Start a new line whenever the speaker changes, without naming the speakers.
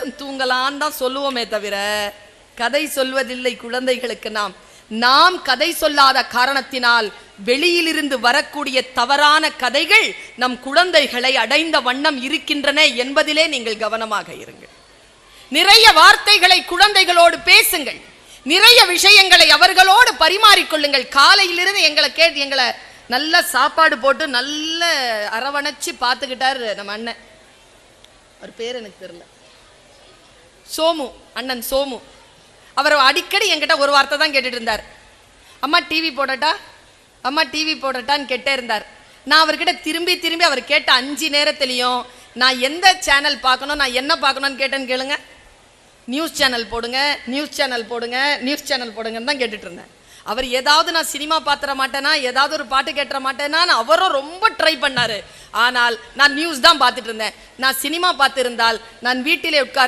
நேரம் தூங்கலான்னு தான் சொல்லுவோமே தவிர கதை சொல்வதில்லை குழந்தைகளுக்கு. நாம் கதை சொல்லாத காரணத்தினால் வெளியிலிருந்து வரக்கூடிய தவறான கதைகள் நம் குழந்தைகளை அடைந்த வண்ணம் இருக்கின்றன என்பதிலே நீங்கள் கவனமாக இருங்கள். நிறைய வார்த்தைகளை குழந்தைகளோடு பேசுங்கள், நிறைய விஷயங்களை அவர்களோடு பரிமாறிக்கொள்ளுங்கள். காலையிலிருந்து எங்களை நல்ல சாப்பாடு போட்டு நல்ல அரவணைச்சு பார்த்துக்கிட்டாரு நம்ம அண்ணன். அவர் பேர் எனக்கு தெரியல, சோமு, அண்ணன் சோமு. அவர் அடிக்கடி என்கிட்ட ஒரு வார்த்தை தான் கேட்டுட்டு இருந்தார், அம்மா டிவி போடட்டா, அம்மா டிவி போடட்டான்னு கேட்டே இருந்தார். நான் அவர்கிட்ட திரும்பி திரும்பி அவர் கேட்ட 5 நேரத்திலையும் நான் எந்த சேனல் பார்க்கணும், நான் என்ன பார்க்கணும்னு கேட்டேன்னு கேளுங்க. நியூஸ் சேனல் போடுங்க, நியூஸ் சேனல் போடுங்க, நியூஸ் சேனல் போடுங்கன்னு தான் கேட்டுட்டு இருந்தேன். அவர் ஏதாவது நான் சினிமா பார்த்துட மாட்டேனா, ஏதாவது ஒரு பாட்டு கேட்டுற மாட்டேனான்னு அவரும் ரொம்ப ட்ரை பண்ணாரு. ஆனால் நான் நியூஸ் தான் பார்த்துட்டு இருந்தேன். நான் சினிமா பார்த்து இருந்தால் நான் வீட்டிலே உட்கார்